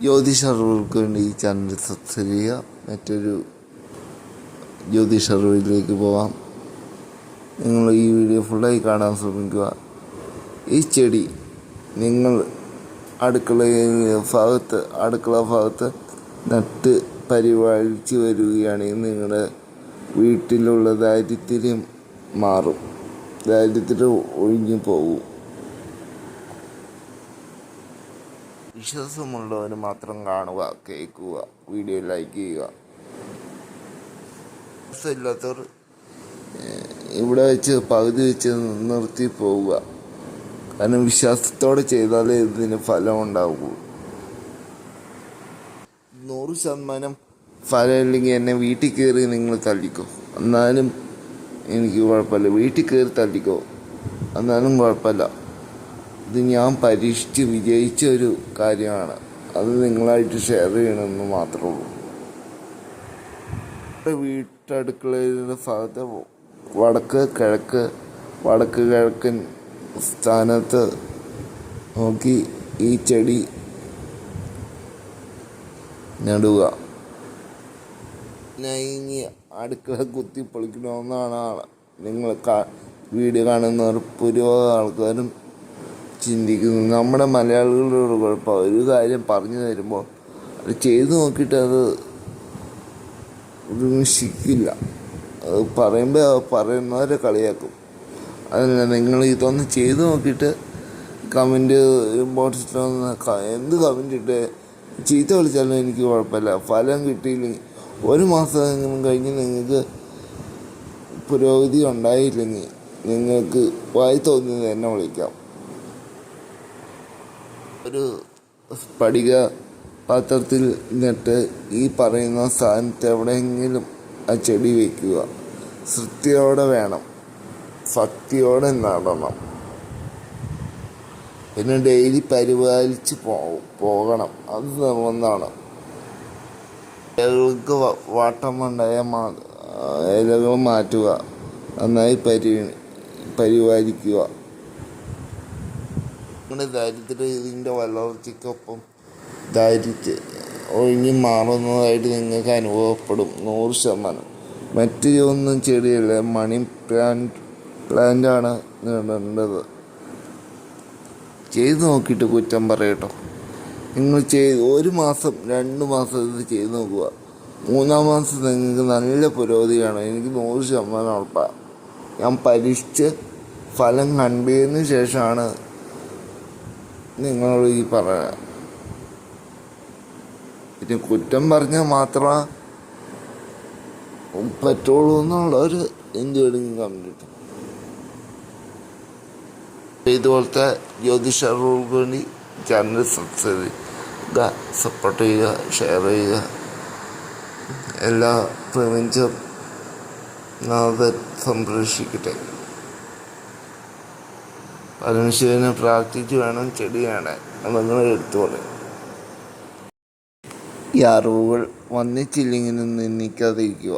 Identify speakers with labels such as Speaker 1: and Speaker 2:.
Speaker 1: ജ്യോതിഷ അറിവുകൾക്ക് വേണ്ടി ഈ ചാനൽ സബ്സ്ക്രൈബ് ചെയ്യുക. മറ്റൊരു ജ്യോതിഷ അറിവിലേക്ക് പോകാം. നിങ്ങൾ ഈ വീഡിയോ ഫുള്ളായി കാണാൻ ശ്രമിക്കുക. ഈ ചെടി നിങ്ങൾ അടുക്കള ഭാഗത്ത് നട്ട് പരിപാലിച്ച് വരികയാണെങ്കിൽ നിങ്ങളുടെ വീട്ടിലുള്ള ദാരിദ്ര്യം മാറും, ദാരിദ്ര്യം ഒഴിഞ്ഞു പോകും. വിശ്വാസമുള്ളവർ മാത്രം കാണുക, കേൾക്കുക, വീഡിയോ ലൈക്ക് ചെയ്യുക. വിശ്വാസമില്ലാത്തവർ ഇവിടെ വെച്ച് പകുതി വെച്ച് നിർത്തി പോവുക. കാരണം വിശ്വാസത്തോടെ ചെയ്താലേ ഇതിന് ഫലം ഉണ്ടാവൂ. 100% ഫലം ഇല്ലെങ്കിൽ എന്നെ വീട്ടിൽ കയറി നിങ്ങൾ തള്ളിക്കോ, എന്നാലും എനിക്ക് കുഴപ്പമില്ല. വീട്ടിൽ കയറി തള്ളിക്കോ, എന്നാലും കുഴപ്പമില്ല. ഇത് ഞാൻ പരീക്ഷിച്ച് വിജയിച്ച ഒരു കാര്യമാണ്. അത് നിങ്ങളായിട്ട് ഷെയർ ചെയ്യണമെന്ന് മാത്രമേ ഉള്ളൂ. വീട്ടടുക്കളയുടെ ഭാഗത്ത് വടക്ക് കിഴക്കൻ സ്ഥാനത്ത് നോക്കി ഈ ചെടി നടുക. ഇനി അടുക്കള കുത്തി പൊളിക്കണമെന്നാണ് നിങ്ങൾ വീഡിയോ കാണുന്നവർ പുരോഗത ആൾക്കാരും ചിന്തിക്കുന്നത്. നമ്മുടെ മലയാളികളോട് കുഴപ്പം, ഒരു കാര്യം പറഞ്ഞു തരുമ്പോൾ അത് ചെയ്തു നോക്കിയിട്ട് അത് വിമർശിക്കില്ല. അത് പറയുന്നവരെ കളിയാക്കും. അതല്ല, നിങ്ങൾ ഇതൊന്ന് ചെയ്തു നോക്കിയിട്ട് കമൻറ്റ് ബോക്സിലൊന്ന് എന്ത് കമൻറ്റ് ഇട്ട് ചീത്ത വിളിച്ചാലും എനിക്ക് കുഴപ്പമില്ല. ഫലം കിട്ടിയില്ലെങ്കിൽ 1 മാസം കഴിഞ്ഞ് നിങ്ങൾക്ക് പുരോഗതി ഉണ്ടായില്ലെങ്കിൽ നിങ്ങൾക്ക് വായി തോന്നിയത് എന്നെ വിളിക്കാം. ഒരു സ്ഫടിക പാത്രത്തിൽ നിന്നിട്ട് ഈ പറയുന്ന സ്ഥാനത്ത് എവിടെയെങ്കിലും ആ ചെടി വയ്ക്കുക. ശ്രദ്ധയോടെ വേണം, ഭക്തിയോടെ നടണം. പിന്നെ ഡെയിലി പരിപാലിച്ച് പോകണം. അത് നിർബന്ധമാണ്. ഇലകൾക്ക് വാട്ടമുണ്ടായ ഇലകൾ മാറ്റുക, നന്നായി പരിപാലിക്കുക. നിങ്ങളുടെ ദാരിദ്ര്യം ഇതിൻ്റെ വളർച്ചയ്ക്കൊപ്പം ദാരിദ്ര്യം ഒഴിഞ്ഞ് മാറുന്നതായിട്ട് നിങ്ങൾക്ക് അനുഭവപ്പെടും 100%. മറ്റ് ഒന്നും ചെടിയല്ല, മണി പ്ലാന്റാണ് നടേണ്ടത്. ചെയ്ത് നോക്കിയിട്ട് കുറ്റം പറയട്ടോ. നിങ്ങൾ 1 മാസം 2 മാസം ഇത് ചെയ്ത് നോക്കുക. 3-ാം മാസം നിങ്ങൾക്ക് നല്ല പുരോഗതിയാണ്. എനിക്ക് 100% ഉറപ്പാണ്. ഞാൻ പരീക്ഷിച്ച് ഫലം കണ്ടതിന് ശേഷമാണ് നിങ്ങളോട് ഈ പറയുക. പിന്നെ കുറ്റം പറഞ്ഞാൽ മാത്രമേ പറ്റുള്ളൂ എന്നുള്ളൊരു എന്ത് വേണമെങ്കിലും കമൻറ്റ് കിട്ടും. ഇതുപോലത്തെ ജ്യോതിഷ അറിവുകൾക്ക് വേണ്ടി ചാനൽ സബ്സ്ക്രൈബ് ചെയ്യുക, സപ്പോർട്ട് ചെയ്യുക, ഷെയർ ചെയ്യുക. എല്ലാ പ്രപഞ്ചം നാഥൻ സംരക്ഷിക്കട്ടെ. പരമശിവനെ പ്രാർത്ഥിച്ച് വേണം ചെടി കാണാൻ. നിങ്ങൾ എടുത്തു പറയും. ഈ അറിവുകൾ വന്നിച്ചില്ലെങ്കിൽ നിന്നിക്കാതിരിക്കുക.